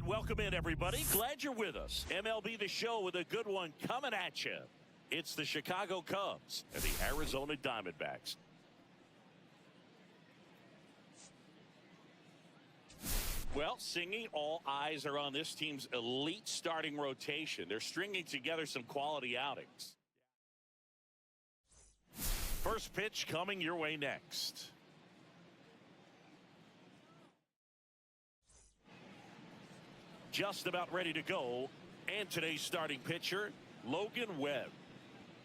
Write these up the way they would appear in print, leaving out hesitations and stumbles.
Welcome in, everybody. Glad you're with us. MLB The Show with a good one coming at you. It's the Chicago Cubs and the Arizona Diamondbacks. Well, singing, all eyes are on this team's elite starting rotation. They're stringing together some quality outings. First pitch coming your way next. Just about ready to go. And today's starting pitcher, Logan Webb.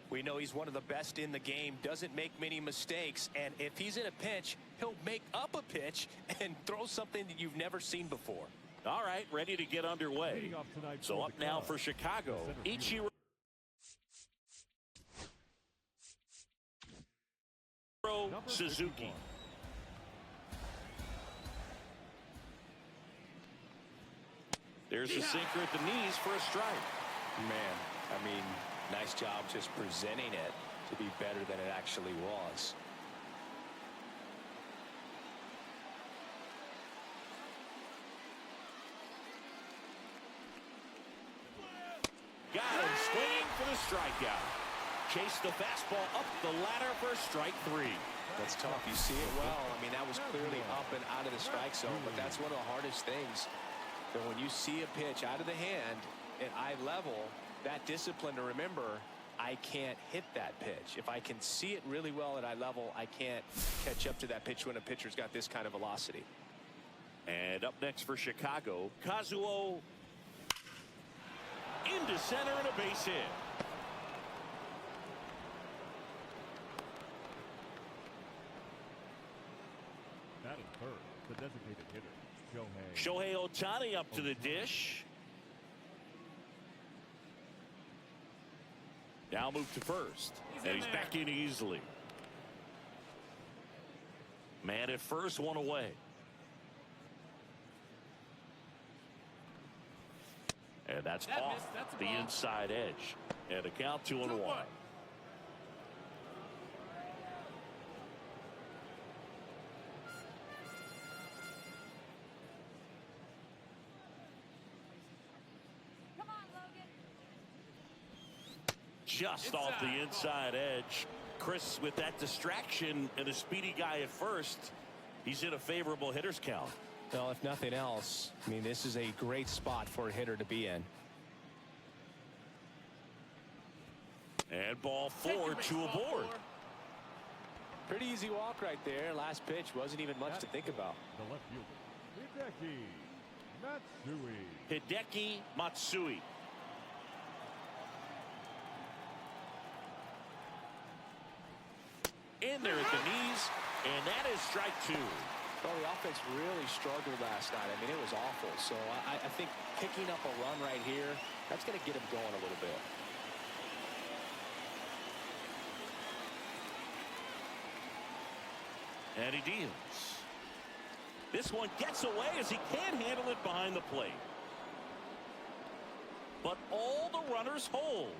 We know he's one of the best in the game, doesn't make many mistakes, and if he's in a pinch, he'll make up a pitch and throw something that you've never seen before. All right, ready to get underway. So up now for Chicago, Ichiro Suzuki. There's a sinker at the knees for a strike. Man, I mean, nice job just presenting it to be better than it actually was. Got him swinging for the strikeout. Chased the fastball up the ladder for strike three. That's tough. You see it well. I mean, that was clearly up and out of the strike zone, but that's one of the hardest things. That when you see a pitch out of the hand at eye level, that discipline to remember, I can't hit that pitch. If I can see it really well at eye level, I can't catch up to that pitch when a pitcher's got this kind of velocity. And up next for Chicago, Kazuo into center and a base hit. That is third, the designated hitter, Shohei Ohtani up to the dish. Now move to first. And he's back in easily. Man at first, one away. And that's off the inside edge. And a count 2-1. Just off the inside edge. Chris, with that distraction and a speedy guy at first, he's in a favorable hitter's count. Well, if nothing else, I mean, this is a great spot for a hitter to be in. And ball 4, 2 aboard. Pretty easy walk right there. Last pitch wasn't even much to think about. The left fielder, Hideki Matsui. In there at the knees, and that is strike 2. Well, the offense really struggled last night. I mean, it was awful. So I think picking up a run right here, that's going to get him going a little bit. And he deals. This one gets away as he can't handle it behind the plate. But all the runners hold.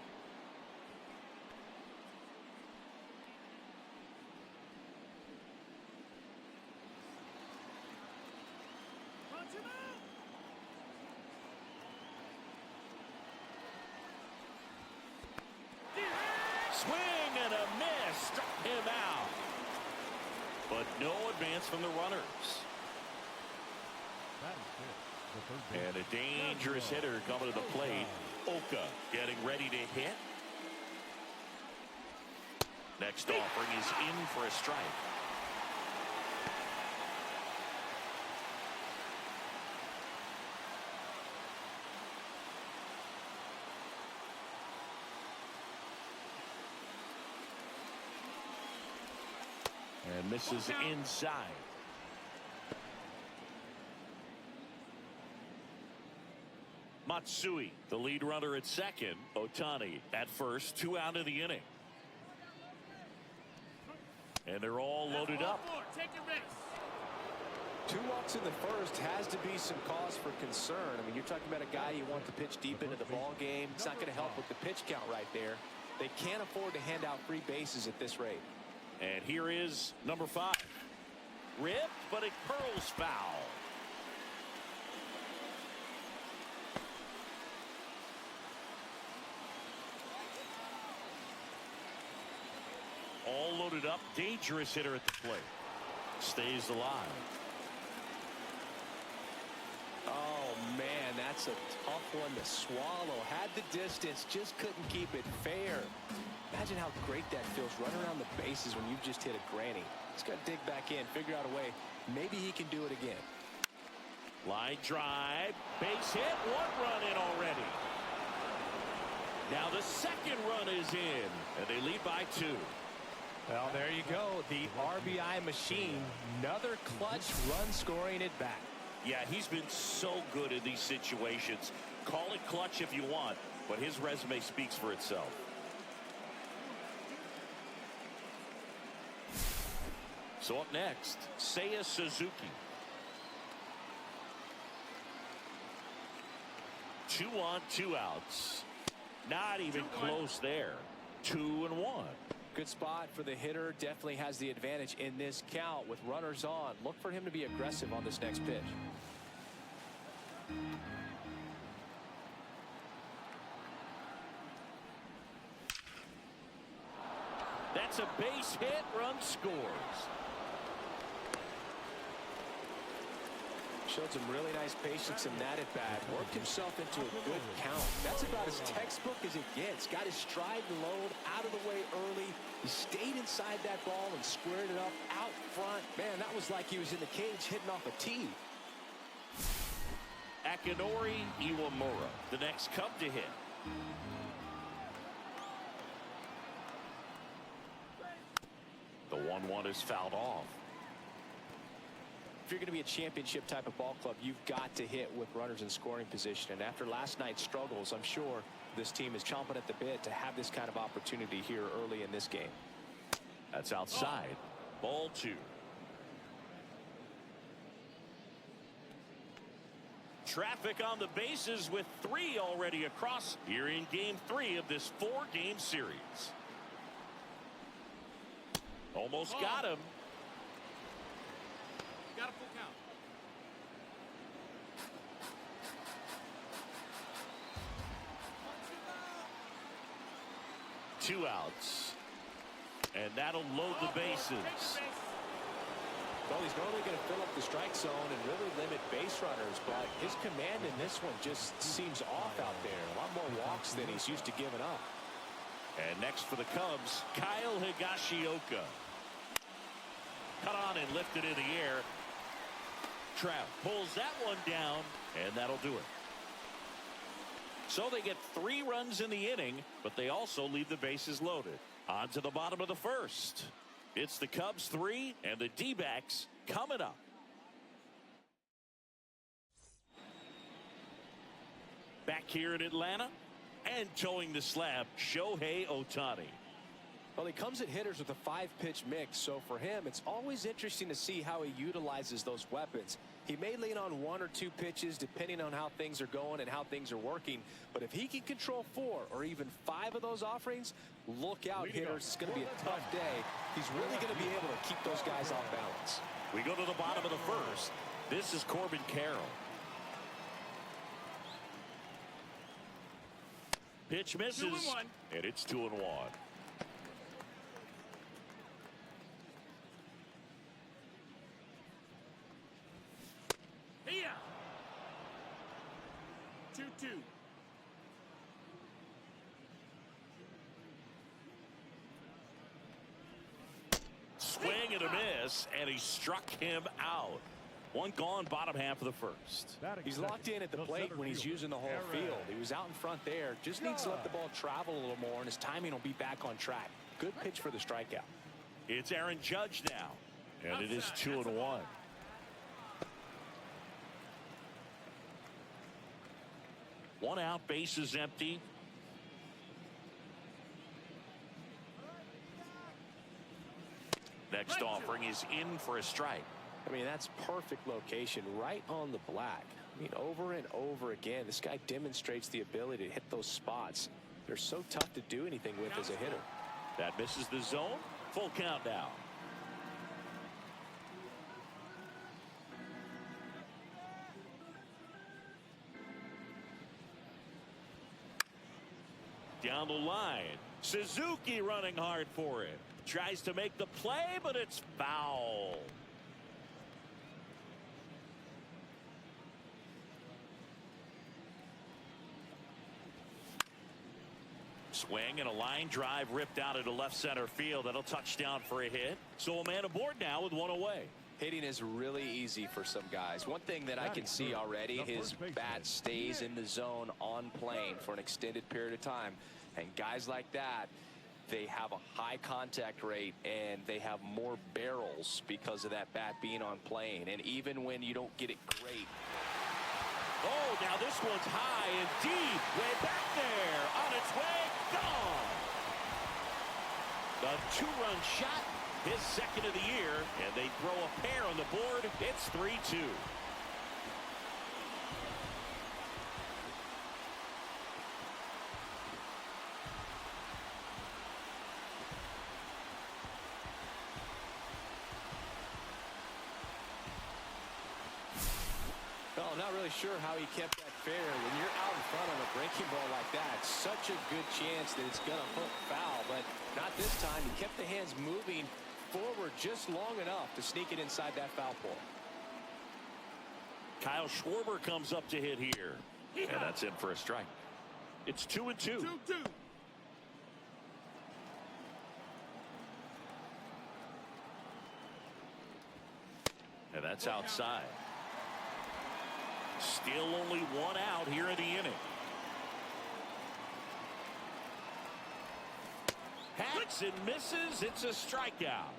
Swing and a miss, struck him out. But no advance from the runners. And a dangerous hitter coming to the plate. Oka getting ready to hit. Next offering is in for a strike. And misses inside. Matsui, the lead runner at second. Ohtani at first, 2 out of the inning. And they're all loaded up. Take your mix. 2 walks in the first has to be some cause for concern. I mean, you're talking about a guy you want to pitch deep into the ball game. It's not going to help with the pitch count right there. They can't afford to hand out free bases at this rate. And here is number 5. Ripped, but it curls foul. loaded up, dangerous hitter at the plate. Stays alive. Oh, man, that's a tough one to swallow. Had the distance, just couldn't keep it fair. Imagine how great that feels running around the bases when you've just hit a granny. He's got to dig back in, figure out a way. Maybe he can do it again. Line drive, base hit, 1 run in already. Now the second run is in, and they lead by 2. Well, there you go. The RBI machine. Another clutch run scoring at bat. Yeah, he's been so good in these situations. Call it clutch if you want, but his resume speaks for itself. So up next, Seiya Suzuki. 2 on, 2 outs. Not even close there. 2-1. Good spot for the hitter. Definitely has the advantage in this count with runners on. Look for him to be aggressive on this next pitch. That's a base hit. Run scores. Showed some really nice patience in that at bat. Worked himself into a good count. That's about as textbook as it gets. Got his stride and load out of the way early. He stayed inside that ball and squared it up out front. Man, that was like he was in the cage hitting off a tee. Akinori Iwamura, the next Cub to hit. The 1-1 is fouled off. If you're going to be a championship type of ball club, you've got to hit with runners in scoring position. And after last night's struggles, I'm sure this team is chomping at the bit to have this kind of opportunity here early in this game. That's outside. Ball 2. Traffic on the bases with 3 already across here in game 3 of this 4-game series. Almost got him. Got a full count. 2 outs. And that'll load the bases. Well, he's normally going to fill up the strike zone and really limit base runners, but his command in this one just seems off out there. A lot more walks than he's used to giving up. And next for the Cubs, Kyle Higashioka. Cut on and lifted in the air. Trout pulls that one down, and that'll do it. So they get 3 runs in the inning, but they also leave the bases loaded. On to the bottom of the first. It's the Cubs 3 and the D-backs coming up. Back here in Atlanta and towing the slab, Shohei Ohtani. Well, he comes at hitters with a 5-pitch mix, so for him, it's always interesting to see how he utilizes those weapons. He may lean on 1 or 2 pitches depending on how things are going and how things are working, but if he can control 4 or even 5 of those offerings, look out, hitters. It's going to be a tough day. He's really going to be able to keep those guys off balance. We go to the bottom of the first. This is Corbin Carroll. Pitch misses, 2-1. and it's 2-1. Here. 2-2. Swing and a miss, and he struck him out. 1 gone, bottom half of the first. He's locked in at the plate when he's using the whole field. He was out in front there. Just needs to let the ball travel a little more, and his timing will be back on track. Good pitch for the strikeout. It's Aaron Judge now, and it is 2-1. One out, bases empty. Next offering is in for a strike. I mean, that's perfect location, right on the black. I mean, over and over again, this guy demonstrates the ability to hit those spots. They're so tough to do anything with as a hitter. That misses the zone. Full count now. Down the line, Suzuki running hard for it. Tries to make the play, but it's foul. Swing and a line drive ripped out into left center field. That'll touch down for a hit. So a man aboard now with one away. Hitting is really easy for some guys. One thing that I can see already, his bat stays in the zone on plane for an extended period of time. And guys like that, they have a high contact rate and they have more barrels because of that bat being on plane. And even when you don't get it great. Oh, now this one's high and deep, way back there, on its way, gone. A two-run shot, his second of the year, and they throw a pair on the board. It's 3-2. Well, I'm not really sure how he kept that fair. When you're out in front on a breaking ball like that, such a good chance that it's going to hook foul, but not this time. He kept the hands moving forward just long enough to sneak it inside that foul pole. Kyle Schwarber comes up to hit here, and that's in for a strike. It's 2-2. 2-2. And that's outside. Still only one out here in the inning. Hacks and misses. It's a strikeout.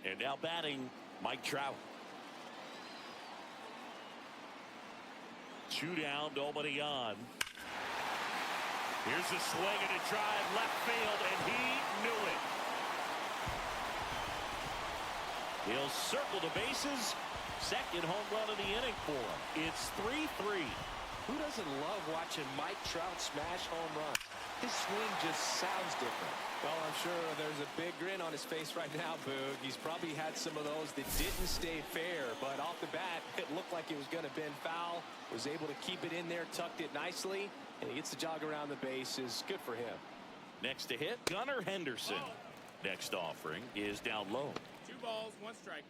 And now batting, Mike Trout. 2 down, nobody on. Here's a swing and a drive left field, and he knew it. He'll circle the bases. Second home run of the inning for him. It's 3-3. Who doesn't love watching Mike Trout smash home runs? His swing just sounds different. Well, I'm sure there's a big grin on his face right now, Boog. He's probably had some of those that didn't stay fair, but off the bat, it looked like it was going to bend foul. Was able to keep it in there, tucked it nicely, and he gets the jog around the bases. Good for him. Next to hit, Gunnar Henderson. Next offering is down low. 2 balls, 1 strike.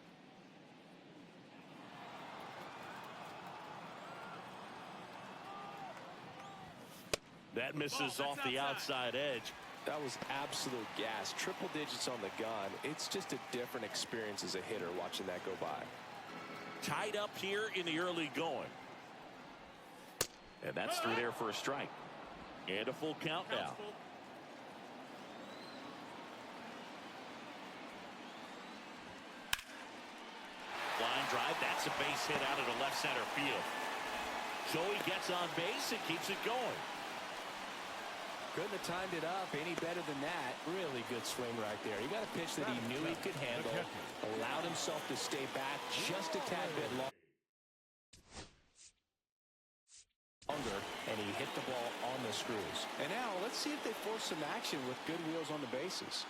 That misses off the outside edge. That was absolute gas. Triple digits on the gun. It's just a different experience as a hitter watching that go by. Tied up here in the early going. And that's through there for a strike. And a full count now. Line drive, that's a base hit out of the left center field. So he gets on base and keeps it going. Couldn't have timed it up any better than that. Really good swing right there. He got a pitch that he knew he could handle. Allowed himself to stay back just a tad bit longer, and he hit the ball on the screws. And now let's see if they force some action with good wheels on the bases.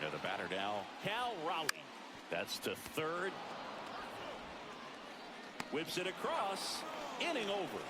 And the batter now, Cal Raleigh. That's to third. Whips it across. Inning over.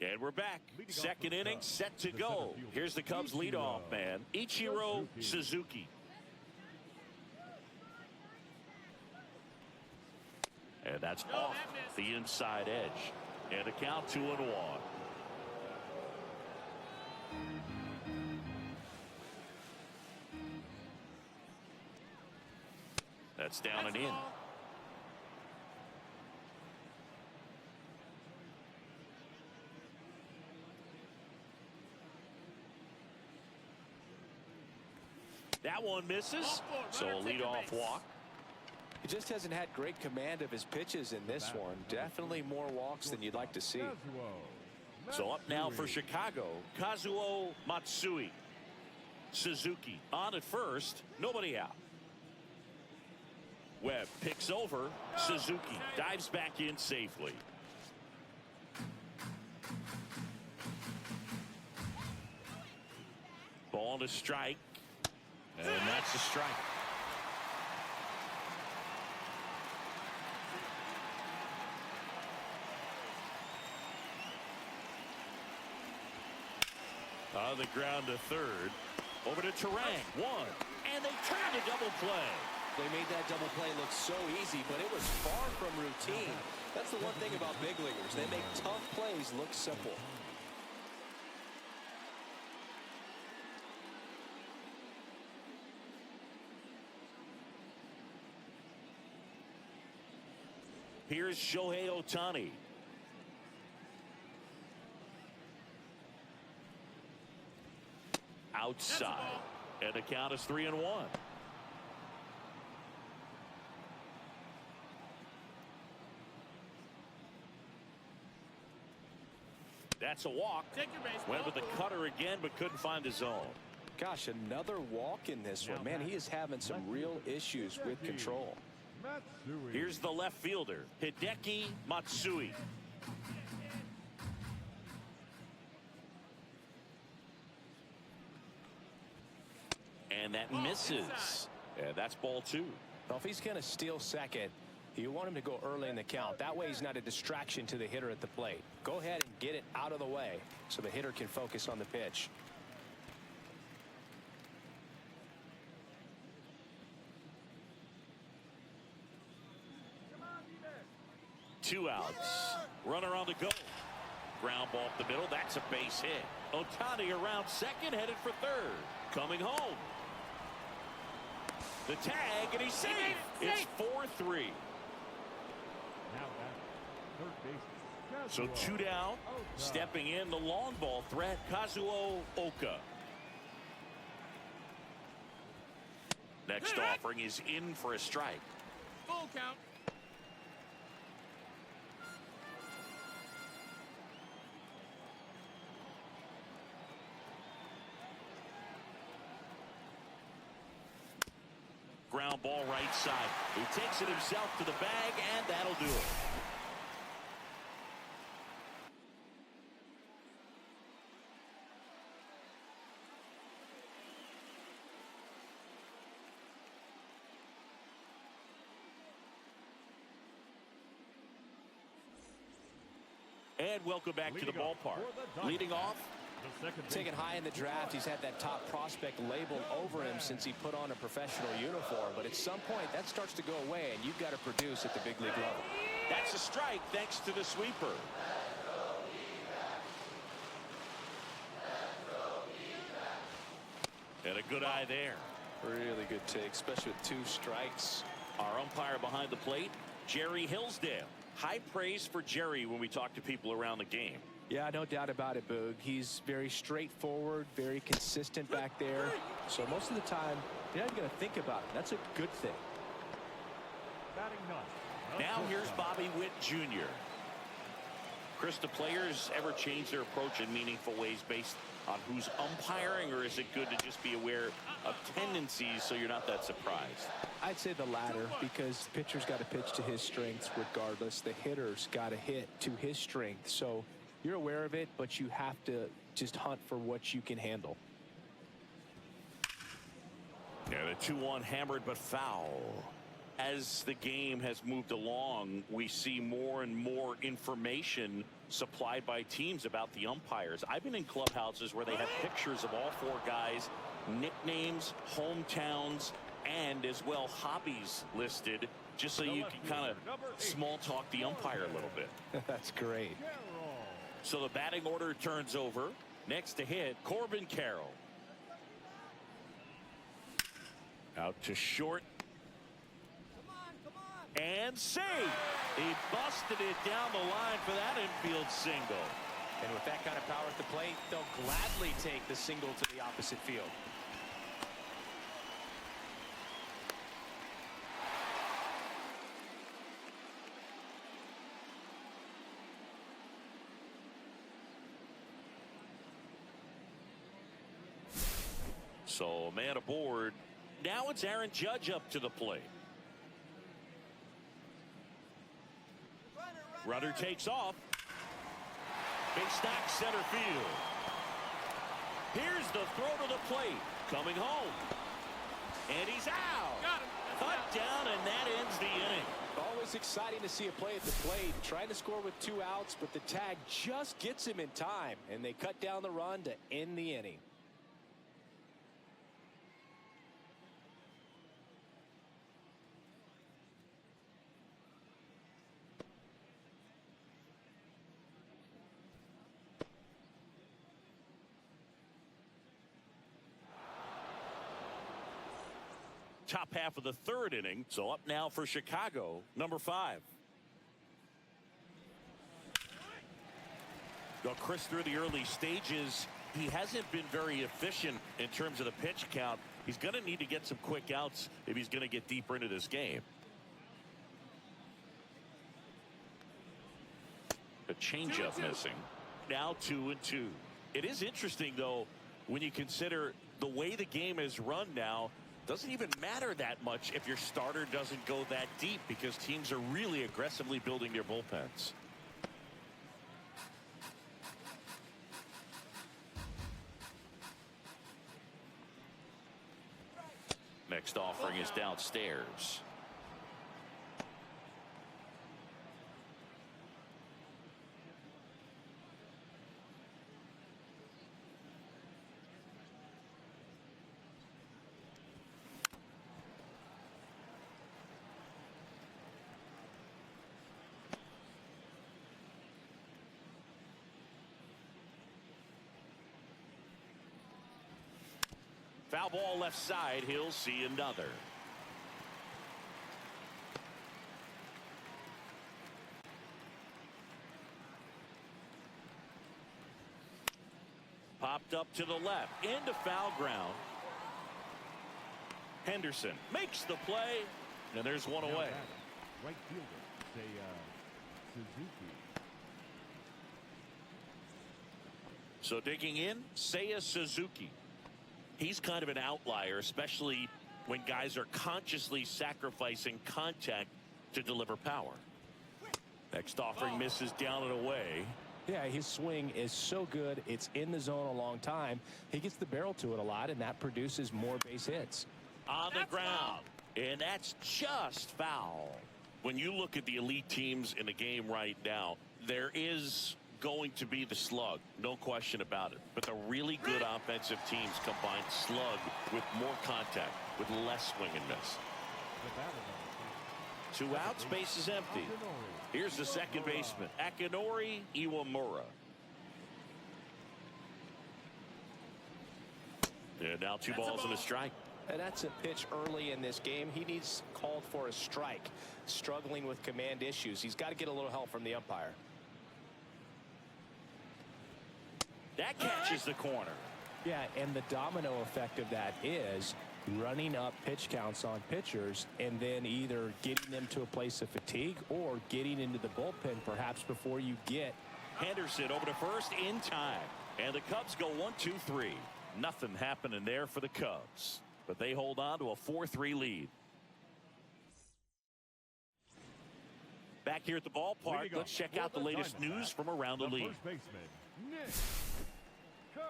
And we're back. Second inning set to go. Here's the Cubs leadoff man, Ichiro Suzuki. And that's off the inside edge. And a count 2-1. That's down and in. That one misses, so a leadoff walk. He just hasn't had great command of his pitches in this one. Definitely more walks than you'd like to see. So up now for Chicago, Kazuo Matsui. Suzuki on at first, nobody out. Webb picks over. Suzuki dives back in safely. Ball to strike. And that's a strike. On the ground to third. Over to Terang. One. And they turn the double play. They made that double play look so easy, but it was far from routine. That's the one thing about big leaguers. They make tough plays look simple. Here's Shohei Ohtani. Outside. And the count is 3-1. That's a walk. Went with the cutter again, but couldn't find the zone. Gosh, another walk in this one. Man, he is having some real issues with control. Here's the left fielder, Hideki Matsui. And that misses. And that's ball two. Well, if he's going to steal second, you want him to go early in the count. That way he's not a distraction to the hitter at the plate. Go ahead and get it out of the way so the hitter can focus on the pitch. Two outs. Runner on the go. Ground ball up the middle. That's a base hit. Ohtani around second, headed for third. Coming home. The tag, and he's safe. It's 4-3. So two down. Stepping in, the long ball threat, Kazuo Oka. Next offering is in for a strike. Full count. Ground ball right side. He takes it himself to the bag, and that'll do it. And welcome back to the ballpark. Leading off, taken high in the draft, he's had that top prospect labeled over him since he put on a professional uniform. But at some point, that starts to go away, and you've got to produce at the big league level. That's a strike thanks to the sweeper. And a good eye there. Really good take, especially with two strikes. Our umpire behind the plate, Jerry Hillsdale. High praise for Jerry when we talk to people around the game. Yeah, no doubt about it, Boog. He's very straightforward, very consistent back there. So most of the time, you're not going to think about it. That's a good thing. Now here's Bobby Witt Jr. Chris, do players ever change their approach in meaningful ways based on who's umpiring, or is it good to just be aware of tendencies so you're not that surprised? I'd say the latter, because the pitcher's got to pitch to his strengths regardless. The hitter's got to hit to his strength. So you're aware of it, but you have to just hunt for what you can handle. And a 2-1 hammered but foul. As the game has moved along, we see more and more information supplied by teams about the umpires. I've been in clubhouses where they have pictures of all four guys, nicknames, hometowns, and as well hobbies listed, just so you can kind of small talk the umpire a little bit. That's great. So the batting order turns over. Next to hit, Corbin Carroll. Out to short. And safe. He busted it down the line for that infield single. And with that kind of power at the plate, they'll gladly take the single to the opposite field. So man aboard. Now it's Aaron Judge up to the plate. Runner takes off. Big stack center field. Here's the throw to the plate. Coming home. And he's out. Got him. Cut down, and that ends the inning. Always exciting to see a play at the plate. Trying to score with 2 outs, but the tag just gets him in time. And they cut down the run to end the inning. Top half of the 3rd inning. So up now for Chicago, number 5. Well, Chris, through the early stages, he hasn't been very efficient in terms of the pitch count. He's going to need to get some quick outs if he's going to get deeper into this game. A changeup missing. Now 2-2. It is interesting, though, when you consider the way the game is run now. Doesn't even matter that much if your starter doesn't go that deep, because teams are really aggressively building their bullpens. Next offering is downstairs. Foul ball left side. He'll see another. Popped up to the left. Into foul ground. Henderson makes the play. And there's one away. Right fielder, say, Suzuki. So digging in, Seiya Suzuki. He's kind of an outlier, especially when guys are consciously sacrificing contact to deliver power. Next offering misses down and away. Yeah, his swing is so good. It's in the zone a long time. He gets the barrel to it a lot, and that produces more base hits. On the ground. And that's just foul. When you look at the elite teams in the game right now, there is going to be the slug, no question about it. But the really good offensive teams combine slug with more contact, with less swing and miss. 2 outs, base is empty. Here's the second baseman, Akinori Iwamura. And now 2 balls and a strike. And that's a pitch early in this game. He needs called for a strike. Struggling with command issues. He's got to get a little help from the umpire. That catches the corner. Yeah, and the domino effect of that is running up pitch counts on pitchers and then either getting them to a place of fatigue or getting into the bullpen perhaps before you get. Henderson over to first in time. And the Cubs go 1-2-3. Nothing happening there for the Cubs. But they hold on to a 4-3 lead. Back here at the ballpark, let's check out the latest news from around the league. First baseman, Nick Kerr.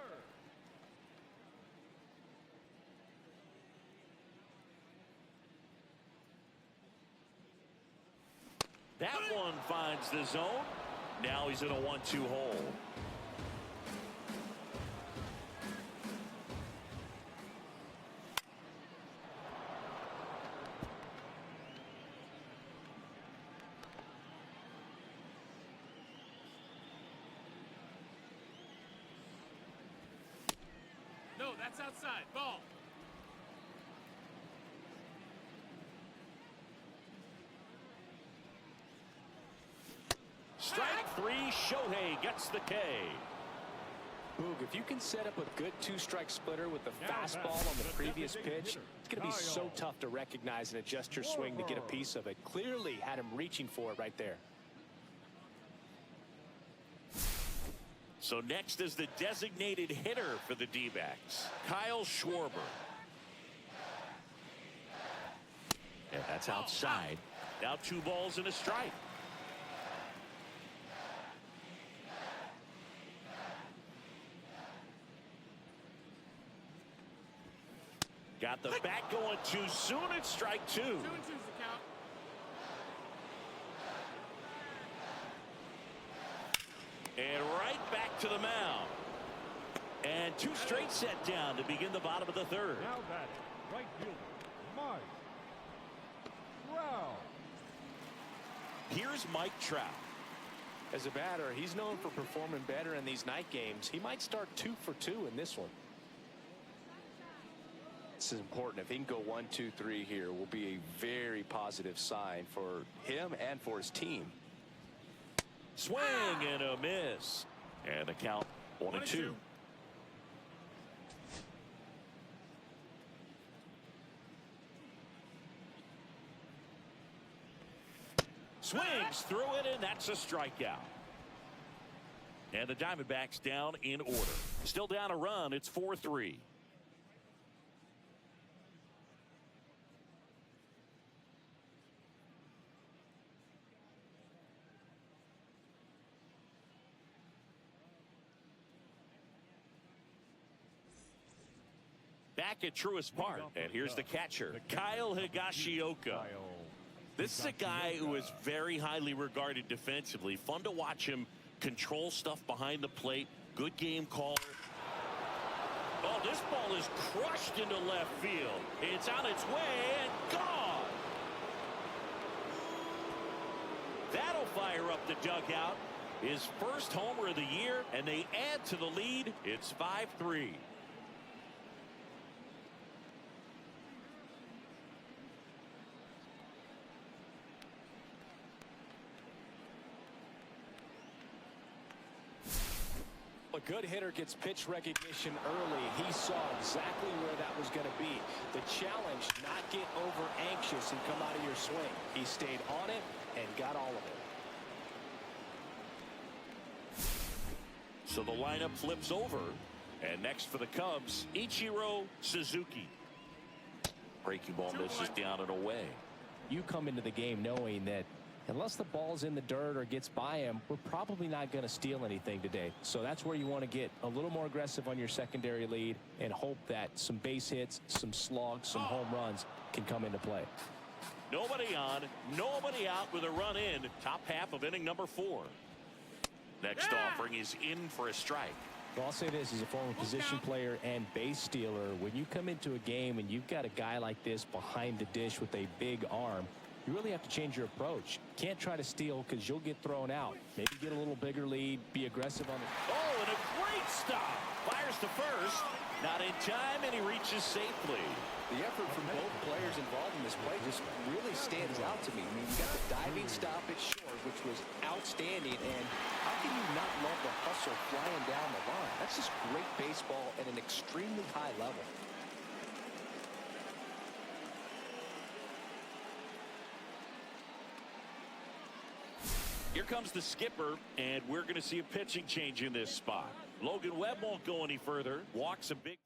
That one finds the zone. Now he's in a 1-2 hole. No, that's outside. Ball. Strike 3, Shohei gets the K. Boog, if you can set up a good 2-strike splitter with the fastball on the previous pitch, it's going to be so tough to recognize and adjust your swing to get a piece of it. Clearly had him reaching for it right there. So next is the designated hitter for the D-backs, Kyle Schwarber. And that's outside. Now 2 balls and a strike. Got the bat going too soon. It's strike 2. 2-2's the count. And right back to the mound. And 2 straight set down to begin the bottom of the 3rd. Now batting, right fielder, Mike Trout. Here's Mike Trout. As a batter, he's known for performing better in these night games. He might start 2 for 2 in this one. This is important. If he can go 1, 2, 3 here, will be a very positive sign for him and for his team. Swing and a miss. And the count 1-2. Swings through it, and that's a strikeout. And the Diamondbacks down in order. Still down a run. It's 4-3. Back at Truist Park, and here's the catcher, Kyle Higashioka. This is a guy who is very highly regarded defensively. Fun to watch him control stuff behind the plate. Good game caller. Oh, this ball is crushed into left field. It's on its way and gone. That'll fire up the dugout. His first homer of the year, and they add to the lead. It's 5-3. A good hitter gets pitch recognition early. He saw exactly where that was going to be. The challenge, not get over anxious and come out of your swing. He stayed on it and got all of it. So the lineup flips over. And next for the Cubs, Ichiro Suzuki. Breaking ball misses down and away. You come into the game knowing that unless the ball's in the dirt or gets by him, we're probably not going to steal anything today. So that's where you want to get a little more aggressive on your secondary lead and hope that some base hits, some slugs, some home runs can come into play. Nobody on, nobody out with a run in. Top half of inning number 4. Next offering is in for a strike. Well, I'll say this as a former position player and base stealer. When you come into a game and you've got a guy like this behind the dish with a big arm, you really have to change your approach. Can't try to steal because you'll get thrown out. Maybe get a little bigger lead, be aggressive on the... Oh, and a great stop. Fires to first. Not in time, and he reaches safely. The effort from both players involved in this play just really stands out to me. I mean, you got the diving stop at short, which was outstanding, and how can you not love the hustle flying down the line? That's just great baseball at an extremely high level. Here comes the skipper, and we're going to see a pitching change in this spot. Logan Webb won't go any further. Walks a big...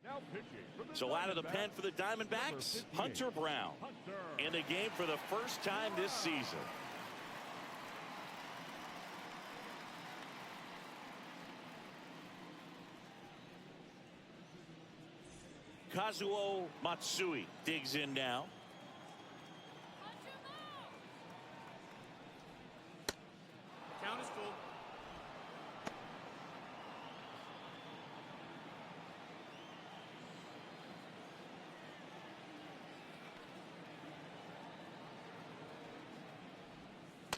Now pitching for the So out of the pen Diamondbacks, for the Diamondbacks, number 58, Hunter Brown. In the game for the first time this season. Kazuo Matsui digs in now. Count is full.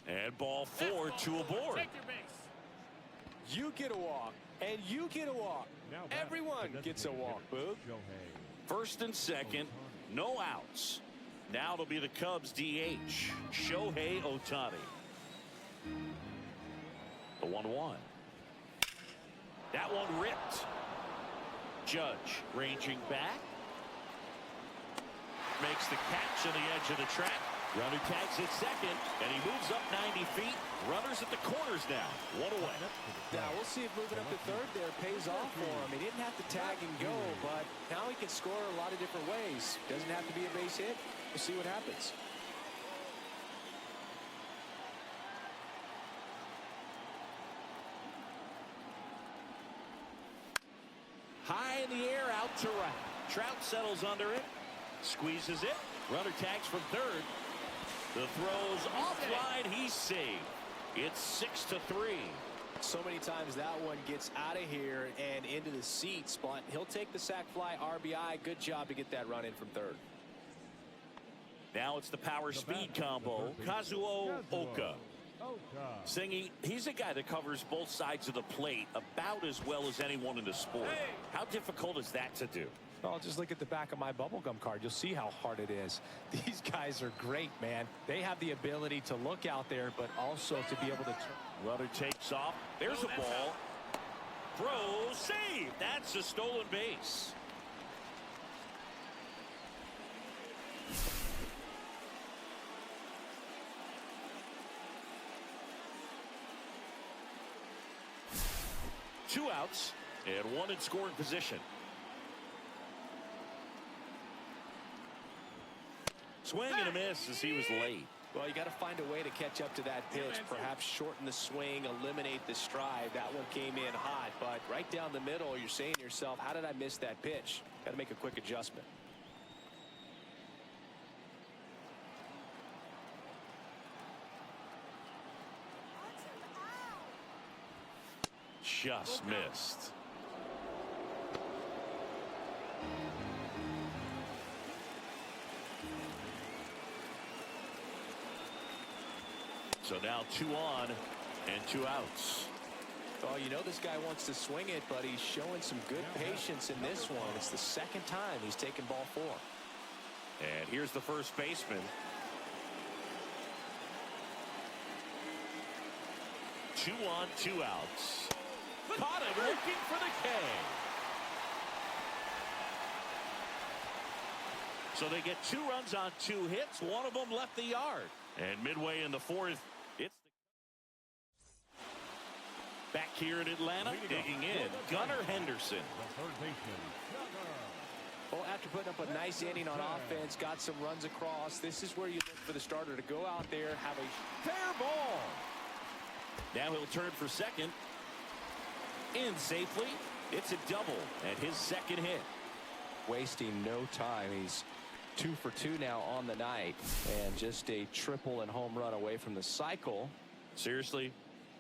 And ball 4, 2 aboard. Take your base. You get a walk, and you get a walk. Now batting, Everyone the gets a designated walk, hitter, Boog. Shohei. First and second, no outs. Now it'll be the Cubs DH, Shohei Ohtani. The 1-1. That one ripped. Judge ranging back. Makes the catch on the edge of the track. Runner tags at second, and he moves up 90 feet. Runners at the corners now. One away. Now we'll see if moving up to third there pays off for him. He didn't have to tag and go, but now he can score a lot of different ways. Doesn't have to be a base hit. We'll see what happens. High in the air, out to right. Trout settles under it, squeezes it. Runner tags from third. The throw's offline. He's saved. It's 6-3. So many times that one gets out of here and into the seats, but he'll take the sac fly RBI. Good job to get that run in from third. Now it's the power speed combo. Kazuo Oka. Singy, he's a guy that covers both sides of the plate about as well as anyone in the sport. How difficult is that to do? Well, just look at the back of my bubblegum card. You'll see how hard it is. These guys are great, man. They have the ability to look out there, but also to be able to turn. Runner takes off. There's a ball. Throw, save. That's a stolen base. Two outs and one in scoring position. Swing and a miss as he was late. Well, you got to find a way to catch up to that pitch. Perhaps shorten the swing, eliminate the stride. That one came in hot, but right down the middle, you're saying to yourself, how did I miss that pitch? Got to make a quick adjustment. Just missed. So now 2 on and 2 outs. Well, you know this guy wants to swing it, but he's showing some good patience in this one. It's the second time he's taken ball 4. And here's the first baseman. 2 on, 2 outs. Caught him looking for the K. So they get 2 runs on 2 hits. One of them left the yard. And midway in the 4th, it's back here in Atlanta, digging in, Gunnar Henderson. Well, after putting up a nice inning on offense, got some runs across, this is where you look for the starter to go out there, have a Fair ball. Now he'll turn for second. In safely. It's a double and his second hit. Wasting no time. He's 2 for 2 now on the night, and just a triple and home run away from the cycle. Seriously,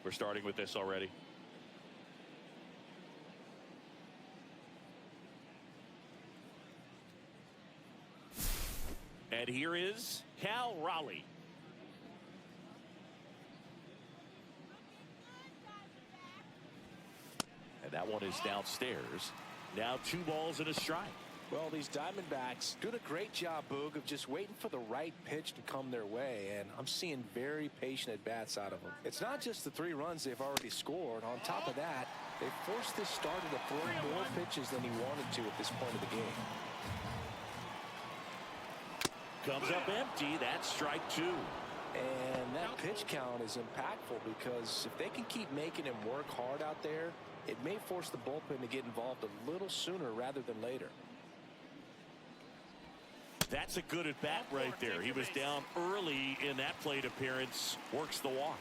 we're starting with this already. And here is Cal Raleigh. And that one is downstairs. Now 2 balls and a strike. Well, these Diamondbacks doing a great job, Boog, of just waiting for the right pitch to come their way, and I'm seeing very patient at-bats out of them. It's not just the 3 runs they've already scored. On top of that, they forced this starter to throw more pitches than he wanted to at this point of the game. Comes up empty. That's strike 2. And that pitch count is impactful because if they can keep making him work hard out there, it may force the bullpen to get involved a little sooner rather than later. That's a good at-bat right there. He was down early in that plate appearance. Works the walk.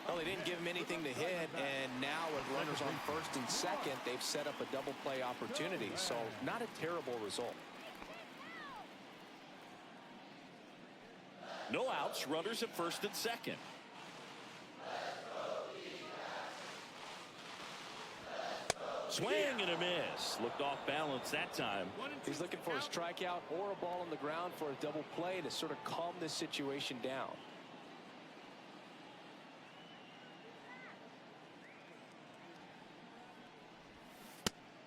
Well, they didn't give him anything to hit, and now with runners on first and second, they've set up a double play opportunity. So not a terrible result. No outs. Runners at first and second. Swing and a miss. Looked off balance that time. He's looking for a strikeout or a ball on the ground for a double play to sort of calm this situation down.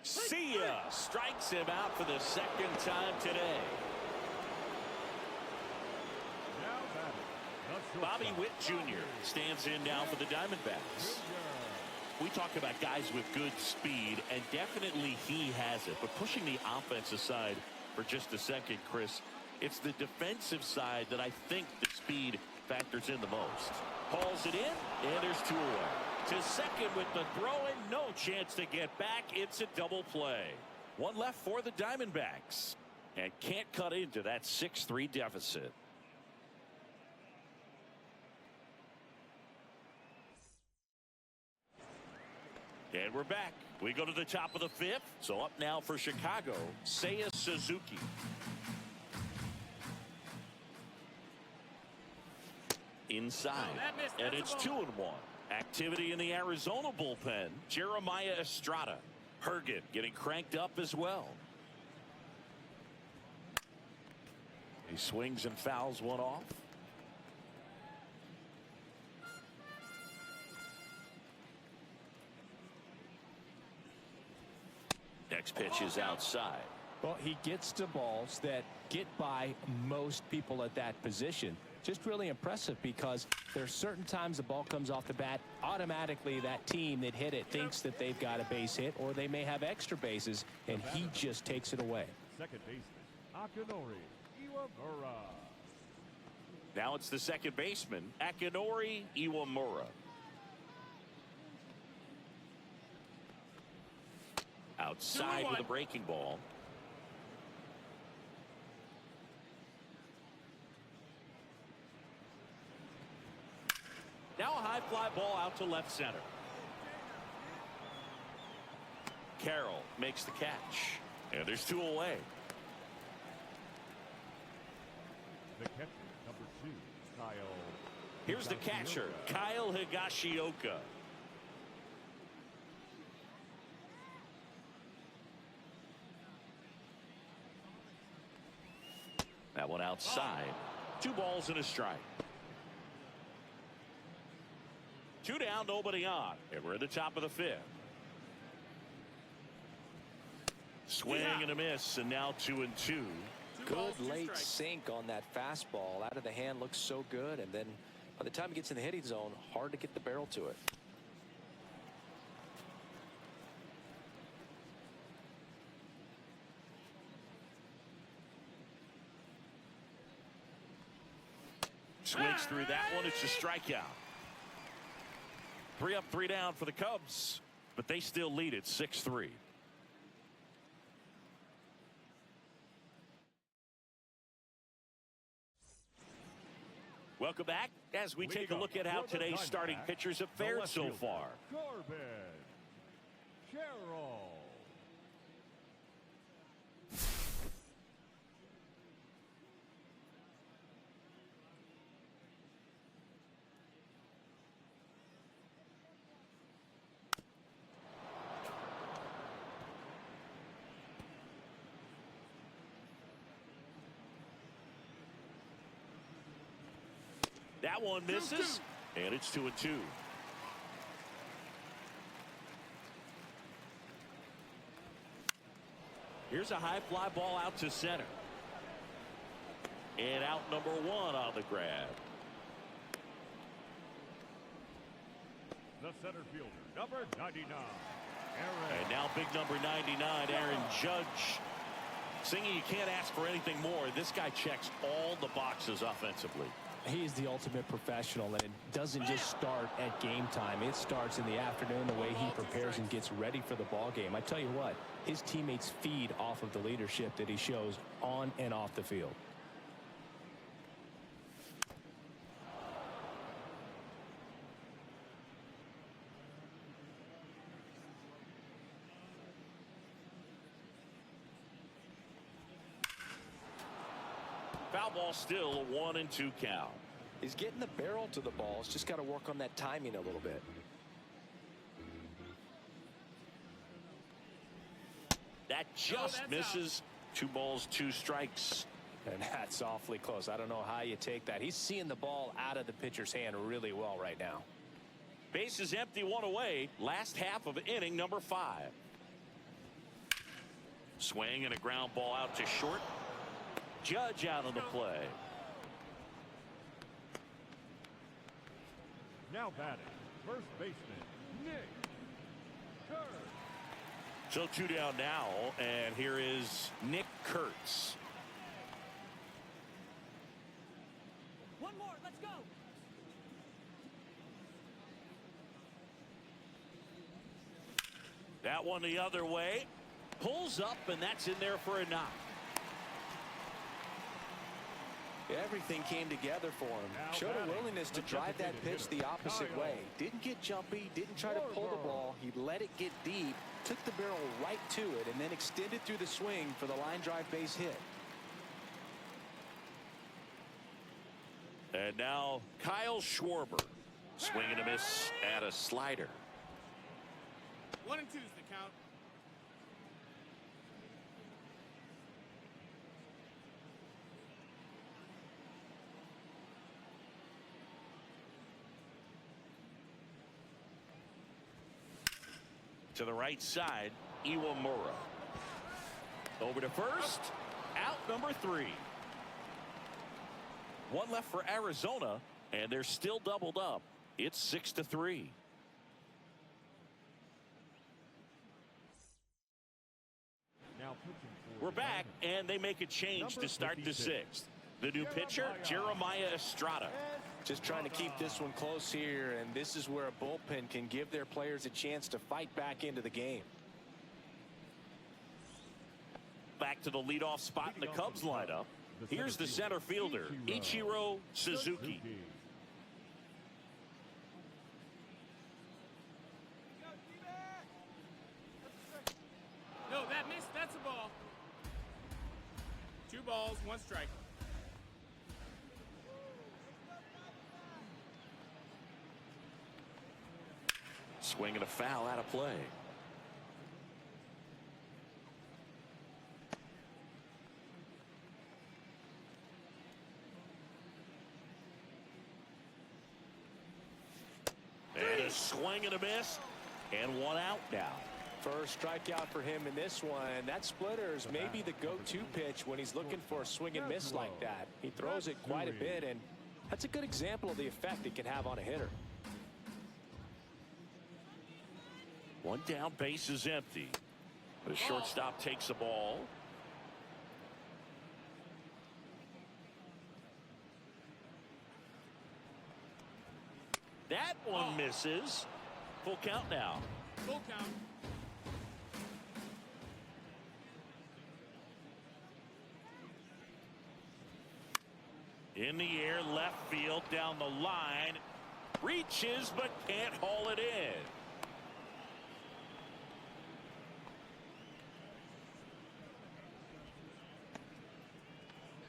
See ya. Strikes him out for the second time today. Bobby Witt Jr. stands in now for the Diamondbacks. We talk about guys with good speed, and definitely he has it. But pushing the offense aside for just a second, Chris, It's the defensive side that I think the speed factors in the most. Hauls it in, and there's 2 away. To second with the throw, and no chance to get back. It's a double play. 1 left for the Diamondbacks. And can't cut into that 6-3 deficit. And we're back. We go to the top of the 5th. So up now for Chicago, Seiya Suzuki. Inside, and it's 2-1. Activity in the Arizona bullpen. Jeremiah Estrada. Hergen getting cranked up as well. He swings and fouls one off. Next pitch is outside. Well, he gets to balls that get by most people at that position. Just really impressive because there's certain times the ball comes off the bat, automatically that team that hit it thinks that they've got a base hit or they may have extra bases, and he just takes it away. Second baseman, Akinori Iwamura. Now it's the second baseman, Akinori Iwamura. Outside with a breaking ball. Now a high fly ball out to left center. Carroll makes the catch. And there's 2 away. The catcher, number 2, Kyle. Here's the catcher, Kyle Higashioka. That one outside. 2 balls and a strike. 2 down, nobody on. And we're at the top of the 5th. Swing and a miss, and now 2-2. Good late sink on that fastball. Out of the hand, looks so good, and then by the time he gets in the hitting zone, hard to get the barrel to it. Swings through that one. It's a strikeout. 3 up, 3 down for the Cubs, but they still lead it 6-3. Welcome back as we take a look at how today's starting pitchers have fared so far. Corbin Carroll. That one misses, and it's 2-2. Here's a high fly ball out to center. And out number 1 on the grab. The center fielder, number 99. And now big number 99, Aaron Judge. Singing, you can't ask for anything more. This guy checks all the boxes offensively. He's the ultimate professional, and it doesn't just start at game time. It starts in the afternoon, the way he prepares and gets ready for the ball game. I tell you what, his teammates feed off of the leadership that he shows on and off the field. Foul ball, still a 1-2 count. He's getting the barrel to the ball. He's just got to work on that timing a little bit. That just misses. 2 balls, 2 strikes. And that's awfully close. I don't know how you take that. He's seeing the ball out of the pitcher's hand really well right now. Base is empty, 1 away. Last half of inning number 5. Swing and a ground ball out to short. Judge out on the play. Now batting, first baseman, Nick Kurtz. So 2 down now, and here is Nick Kurtz. One more. Let's go. That one the other way. Pulls up, and that's in there for a knock. Everything came together for him. Showed a willingness to drive that pitch the opposite way. Didn't get jumpy, didn't try to pull the ball. He let it get deep, took the barrel right to it, and then extended through the swing for the line drive base hit. And now Kyle Schwarber. Swing and a miss at a slider. 1 and 2's the count. To the right side, Iwamura. Over to first. Out number 3. One left for Arizona, and they're still doubled up. It's 6-3. Now pitching for We're back, and they make a change to start the 6th. The new pitcher, Jeremiah Estrada. Just trying to keep this one close here, and this is where a bullpen can give their players a chance to fight back into the game. Back to the leadoff spot in the Cubs lineup. Here's the center fielder, Ichiro Suzuki. No, that missed. That's a ball. 2 balls, 1 strike. Swing and a foul out of play. And a swing and a miss, and 1 out now. First strikeout for him in this one. That splitter is maybe the go-to pitch when he's looking for a swing and miss like that. He throws it quite a bit, and that's a good example of the effect it can have on a hitter. 1 down, base is empty. The shortstop takes the ball. That one misses. Full count now. Full count. In the air, left field, down the line. Reaches, but can't haul it in.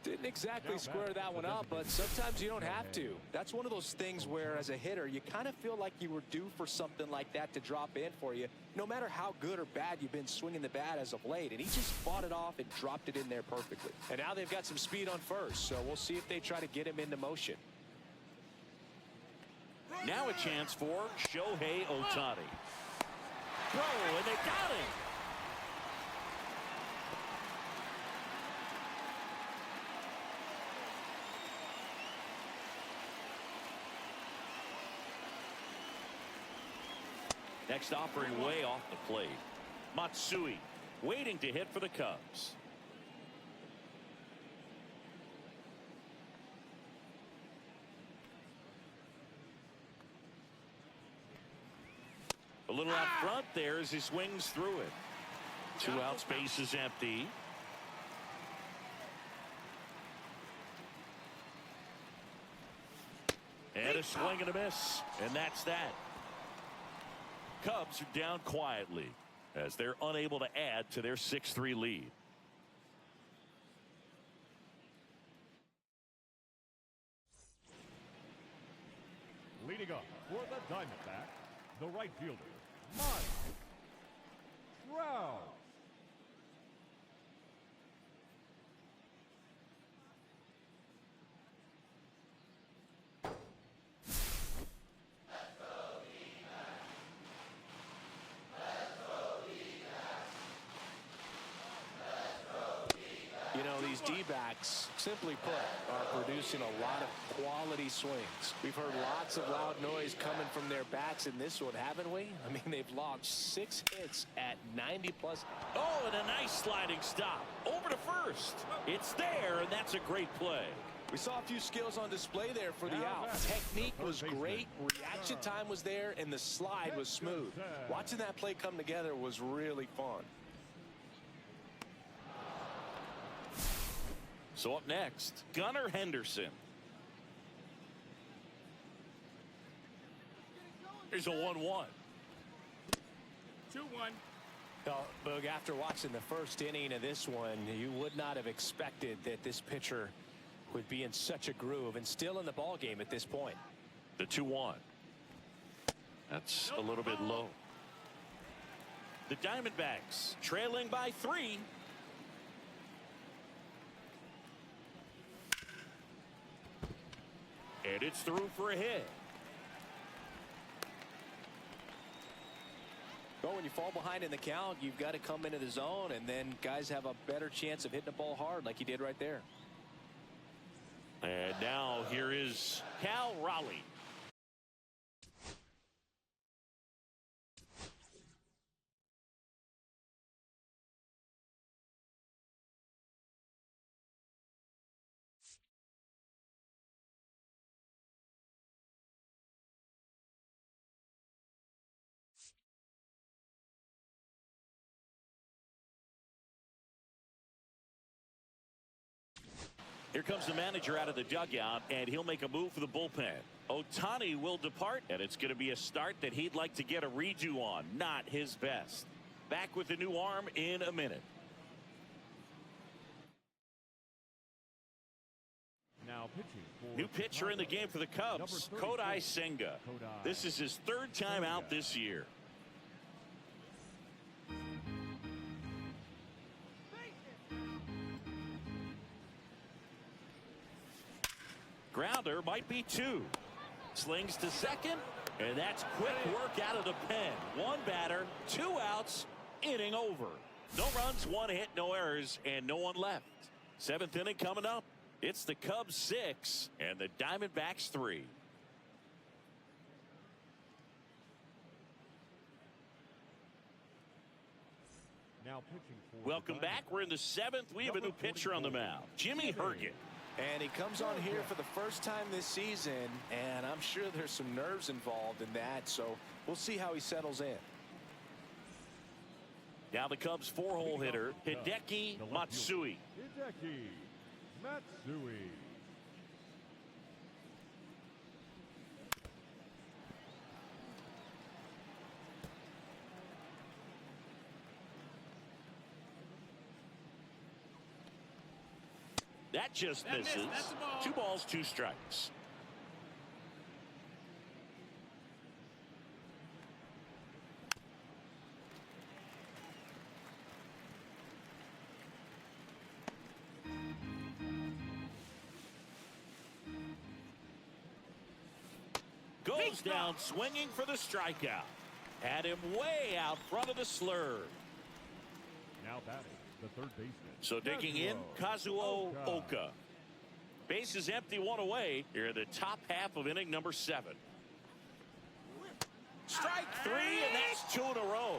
Didn't exactly square that one up, but sometimes you don't have to. That's one of those things where, as a hitter, you kind of feel like you were due for something like that to drop in for you, no matter how good or bad you've been swinging the bat as of late. And he just fought it off and dropped it in there perfectly. And now they've got some speed on first, so we'll see if they try to get him into motion. Now a chance for Shohei Ohtani. Throw, and they got him. Next offering way off the plate. Matsui waiting to hit for the Cubs. A little out front there as he swings through it. 2 outs, base is empty. And a swing and a miss, and that's that. Cubs are down quietly as they're unable to add to their 6-3 lead. leading up for the Diamondback, the right fielder, Mike Trout. You know, these D-backs, simply put, are producing a lot of quality swings. We've heard lots of loud noise coming from their bats in this one, haven't we? I mean, they've logged 6 hits at 90+. Oh, and a nice sliding stop. Over to first. It's there, and that's a great play. We saw a few skills on display there for the out. Technique was great, reaction time was there, and the slide was smooth. Watching that play come together was really fun. So up next, Gunnar Henderson. Here's a 1-1. 2-1. Well, Boog, after watching the first inning of this one, you would not have expected that this pitcher would be in such a groove and still in the ball game at this point. The 2-1. That's a little bit low. The Diamondbacks trailing by 3. And it's through for a hit. Well, when you fall behind in the count, you've got to come into the zone, and then guys have a better chance of hitting the ball hard like he did right there. And now here is Cal Raleigh. Here comes the manager out of the dugout, and he'll make a move for the bullpen. Ohtani will depart, and it's going to be a start that he'd like to get a redo on. Not his best. Back with the new arm in a minute. Now pitching for New pitcher in the game for the Cubs, Kodai Senga. This is his 3rd time out this year. Grounder might be 2. Slings to second, and that's quick work out of the pen. 1 batter, 2 outs, inning over. No runs, 1 hit, no errors, and no one left. 7th inning coming up. It's the Cubs 6 and the Diamondbacks 3. now pitching for Welcome back. We're in the 7th. We have a new pitcher on the mound, Jimmy Herget. And he comes on here for the first time this season, and I'm sure there's some nerves involved in that, so we'll see how he settles in. Now the Cubs 4-hole hitter, Hideki Matsui. Hideki Matsui. That just misses. That's a ball. 2 balls, 2 strikes. Goes down swinging for the strikeout. Had him way out front of the slur. Now batting, the third baseman. So digging in, Kazuo Oka. Base is empty, 1 away. Here in the top half of inning number 7. Strike 3, and that's 2 in a row.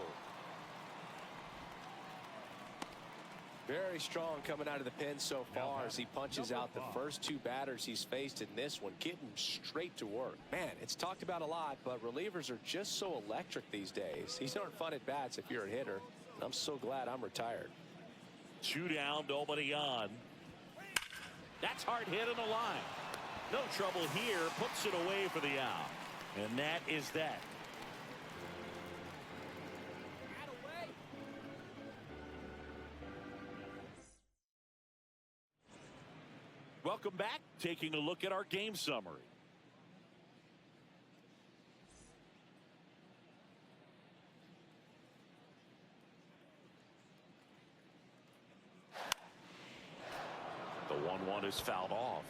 Very strong coming out of the pen so far as he punches out the first 2 batters he's faced in this one, getting straight to work. Man, it's talked about a lot, but relievers are just so electric these days. These aren't fun at bats if you're a hitter. I'm so glad I'm retired. 2 down, nobody on. That's hard hit in the line. No trouble here, puts it away for the out. And that is that. Welcome back. Taking a look at our game summary. The 1-1 is fouled off.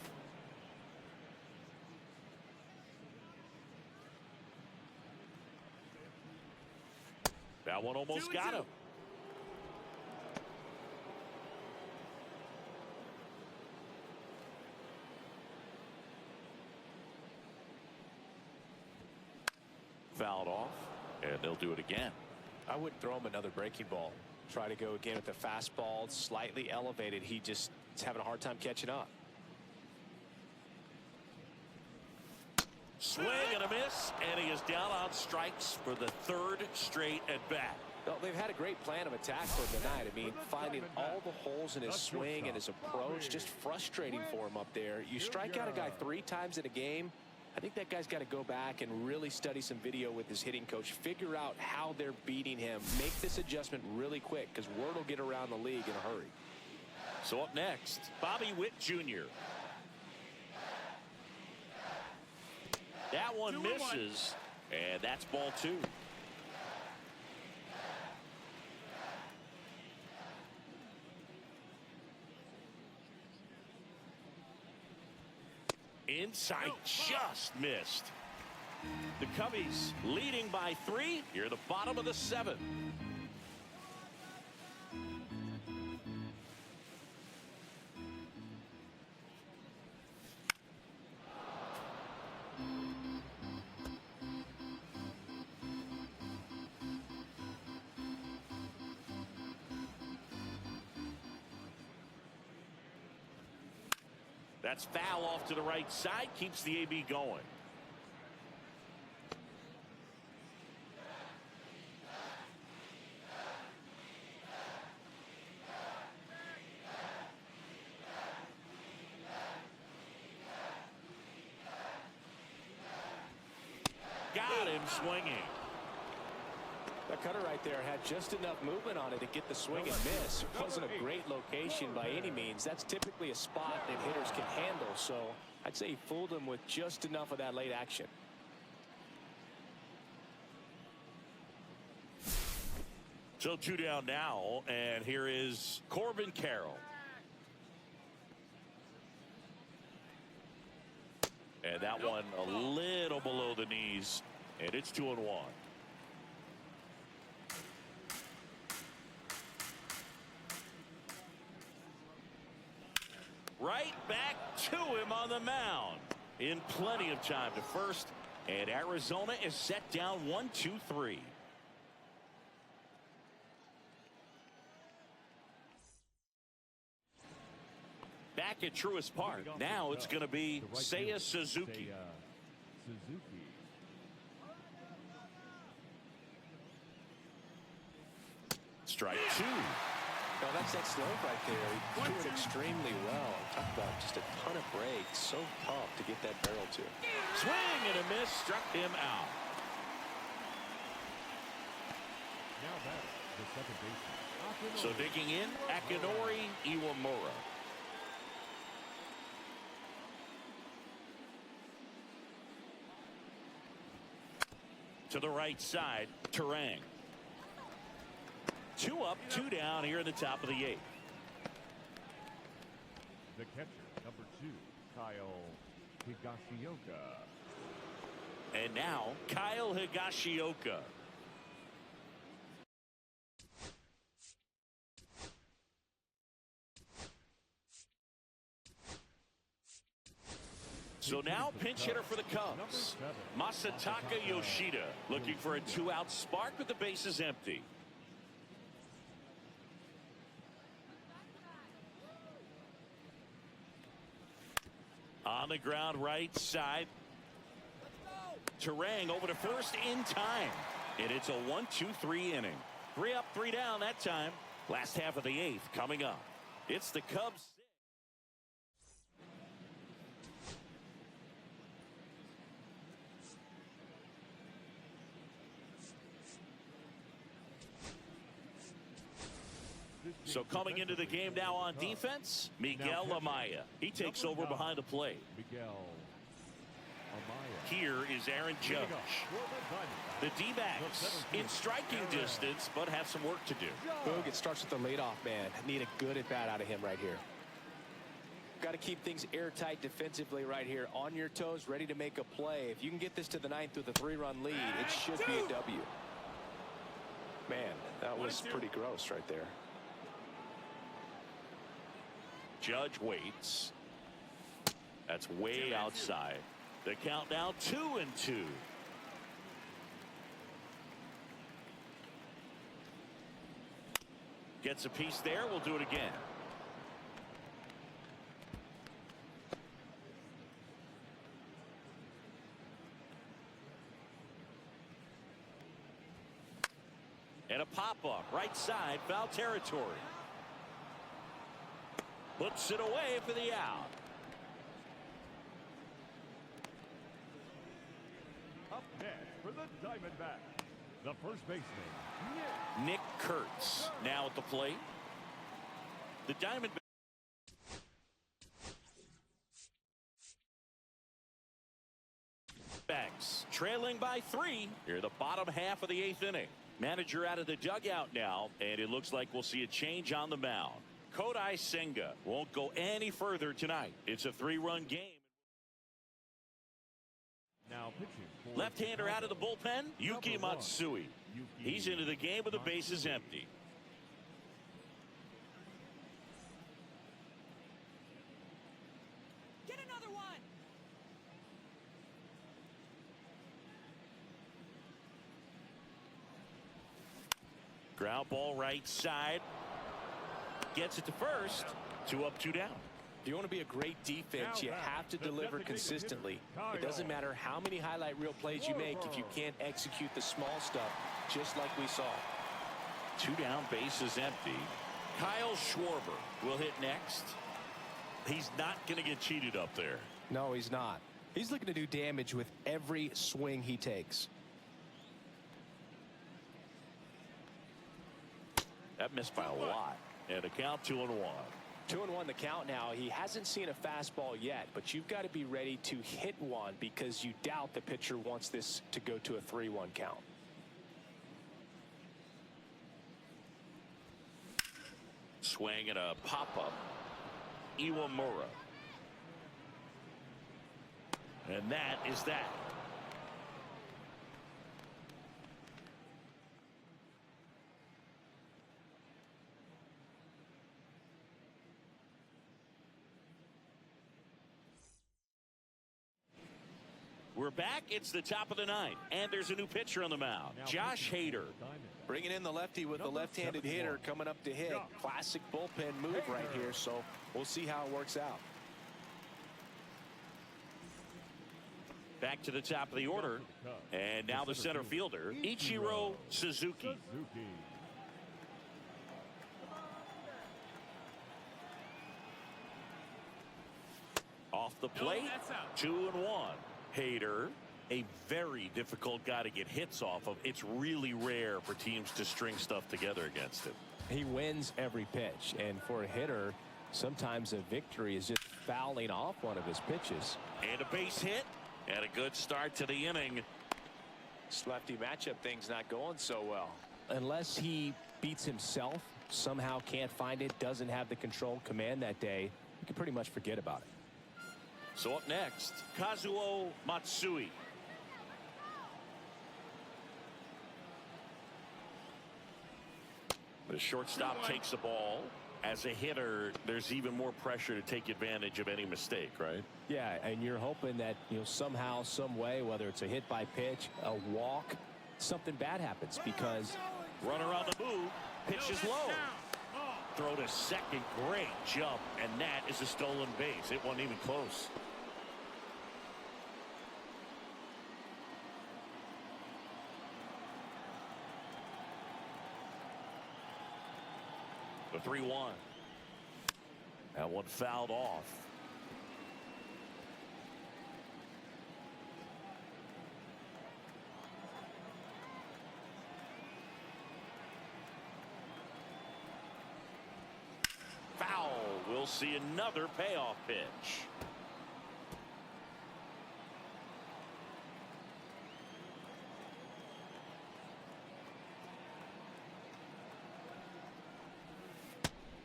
That one almost got him. fouled off, and they'll do it again. I wouldn't throw him another breaking ball. Try to go again with the fastball, slightly elevated. He just is having a hard time catching up. Swing and a miss, and he is down on strikes for the third straight at bat. Well, they've had a great plan of attack for him tonight. I mean, finding all the holes in his swing and his approach, just frustrating for him up there. You strike out a guy 3 times in a game, I think that guy's got to go back and really study some video with his hitting coach, figure out how they're beating him, make this adjustment really quick, because word will get around the league in a hurry. So up next, Bobby Witt Jr. That one misses, and that's ball 2. Inside, just missed. The Cubbies leading by 3 here at the bottom of the 7th. That's foul off to the right side, keeps the AB going. Got him swinging. That cutter right there had just enough movement on it to get the swing and miss. It wasn't a great location by any means. That's typically a spot that hitters can handle. So I'd say he fooled him with just enough of that late action. So 2 down now, and here is Corbin Carroll. And that one a little below the knees, and it's 2-1. Right back to him on the mound in plenty of time to first, and Arizona is set down 1-2-3. Back at Truist Park. Now it's going to be Seiya Suzuki. Strike 2. Well, that's that slope right there. He threw it extremely well. Talk about just a ton of breaks. So tough to get that barrel to. Swing and a miss, struck him out. Now back, the second baseman. So digging in, Akinori Iwamura. To the right side, Terang. 2 up, 2 down here in the top of the 8th. The catcher, number 2, Kyle Higashioka. And now, Kyle Higashioka. So now pinch hitter for the Cubs, Masataka Yoshida, looking for a 2-out spark with the bases empty. On the ground right side. Terang over to first in time. And it's a 1-2-3 inning. 3 up, 3 down that time. Last half of the 8th coming up. It's the Cubs. So coming into the game now on defense, Miguel Amaya. He takes over behind the plate. Here is Aaron Judge. The D-backs in striking distance, but have some work to do. Boog, it starts with the leadoff man. Need a good at-bat out of him right here. Got to keep things airtight defensively right here. On your toes, ready to make a play. If you can get this to the 9th with a 3-run lead, it should be a W. Man, that was pretty gross right there. Judge waits. That's way outside. The count now 2-2. Gets a piece there. We'll do it again. And a pop-up right side, foul territory. Puts it away for the out. Up next for the Diamondbacks, the first baseman, Nick Kurtz now at the plate. The Diamondbacks trailing by 3 here, the bottom half of the 8th inning. Manager out of the dugout now, and it looks like we'll see a change on the mound. Kodai Senga won't go any further tonight. It's a 3-run game. now pitching for Left-hander out of the bullpen, Yuki Matsui. He's into the game with the bases empty. Get another one. Ground ball right side. Gets it to first. 2 up, 2 down. If you want to be a great defense, you have to deliver consistently. It doesn't matter how many highlight reel plays you make if you can't execute the small stuff, just like we saw. 2 down, bases empty. Kyle Schwarber will hit next. He's not going to get cheated up there. No, he's not. He's looking to do damage with every swing he takes. That missed by a lot. And a count 2-1. 2-1 the count now. He hasn't seen a fastball yet, but you've got to be ready to hit one because you doubt the pitcher wants this to go to a 3-1 count. Swing and a pop-up. Iwamura. And that is that. We're back. It's the top of the 9th, and there's a new pitcher on the mound. Josh Hader. Bringing in the lefty with the left-handed hitter coming up to hit. Classic bullpen move right here, so we'll see how it works out. Back to the top of the order, and now the center fielder, Ichiro Suzuki. Off the plate, 2-1. Hader, a very difficult guy to get hits off of. It's really rare for teams to string stuff together against him. He wins every pitch, and for a hitter, sometimes a victory is just fouling off one of his pitches. And a base hit, and a good start to the inning. This lefty matchup thing's not going so well. Unless he beats himself, somehow can't find it, doesn't have the control command that day, you can pretty much forget about it. So up next, Kazuo Matsui. The shortstop takes the ball. As a hitter, there's even more pressure to take advantage of any mistake, right? Yeah, and you're hoping that, somehow, some way, whether it's a hit by pitch, a walk, something bad happens because runner on the move, pitch is low. Throw to second, great jump, and that is a stolen base. It wasn't even close. The 3-1. That one fouled off. Foul. We'll see another payoff pitch.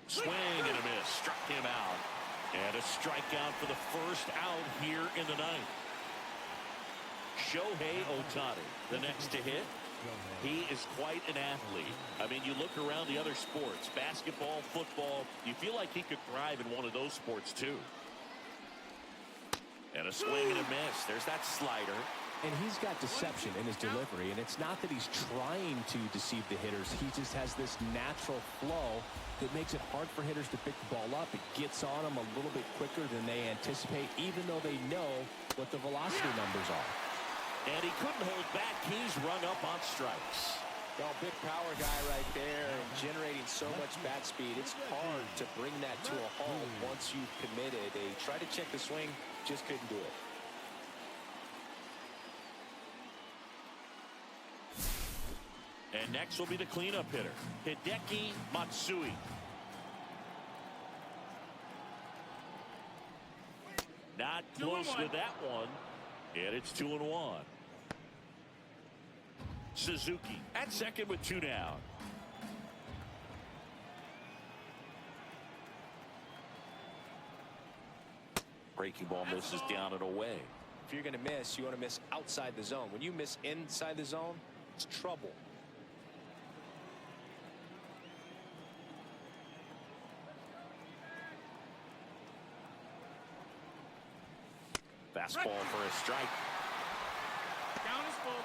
Swing and a miss. Struck him out. And a strikeout for the first out here in the 9th. Shohei Ohtani, the next to hit. He is quite an athlete. I mean, you look around the other sports, basketball, football, you feel like he could thrive in one of those sports too. And a swing and a miss. There's that slider. And he's got deception in his delivery, and it's not that he's trying to deceive the hitters. He just has this natural flow that makes it hard for hitters to pick the ball up. It gets on them a little bit quicker than they anticipate, even though they know what the velocity numbers are. And he couldn't hold back. He's rung up on strikes. Well, big power guy right there and generating so much bat speed. It's hard to bring that to a halt once you've committed. They tried to check the swing, just couldn't do it. And next will be the cleanup hitter, Hideki Matsui. Not close with that one. And it's 2-1. Suzuki at second with 2 down. Breaking ball misses down and away. If you're going to miss, you want to miss outside the zone. When you miss inside the zone, it's trouble. Fastball for a strike. Count is full.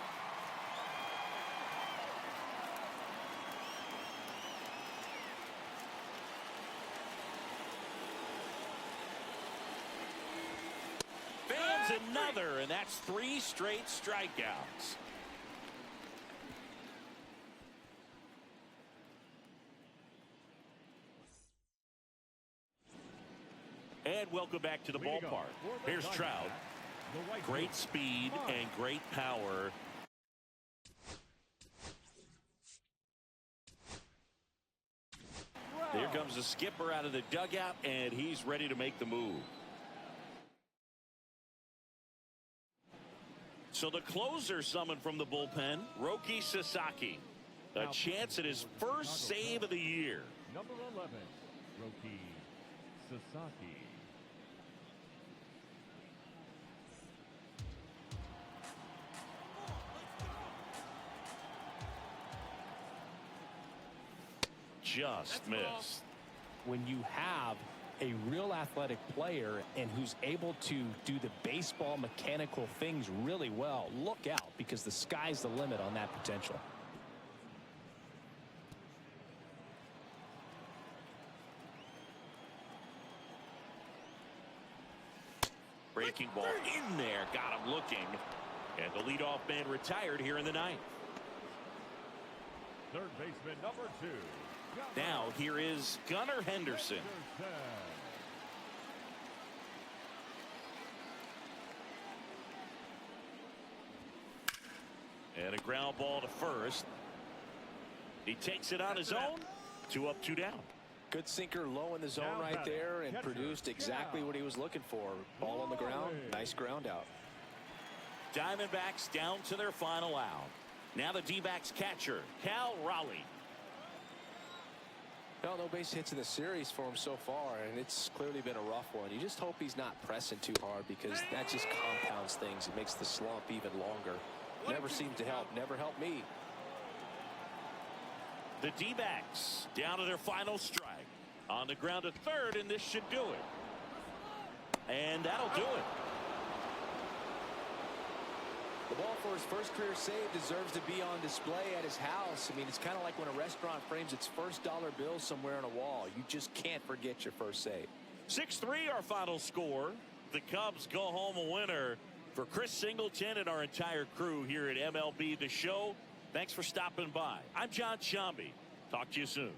Fans another, and that's 3 straight strikeouts. And welcome back to the ballpark. Here's Trout. Great speed and great power. Here comes the skipper out of the dugout, and he's ready to make the move. So the closer summoned from the bullpen, Roki Sasaki. A chance at his first save of the year. Number 11, Roki Sasaki. Just missed. When you have a real athletic player and who's able to do the baseball mechanical things really well, look out, because the sky's the limit on that potential. Breaking ball in there, got him looking. And the leadoff man retired here in the 9th. Third baseman number 2. Now here is Gunnar Henderson. And a ground ball to first. He takes it on his own. 2 up, 2 down. Good sinker low in the zone right there and produced exactly what he was looking for. Ball on the ground, nice ground out. Diamondbacks down to their final out. Now the D-backs catcher, Cal Raleigh. Well, no base hits in the series for him so far, and it's clearly been a rough one. You just hope he's not pressing too hard, because that just compounds things. It makes the slump even longer. Never seemed to help. Never helped me. The D-backs down to their final strike. On the ground at third, and this should do it. And that'll do it. The ball for his first career save deserves to be on display at his house. I mean, it's kind of like when a restaurant frames its first dollar bill somewhere on a wall. You just can't forget your first save. 6-3 our final score. The Cubs go home a winner. For Chris Singleton and our entire crew here at MLB The Show, thanks for stopping by. I'm John Shambi. Talk to you soon.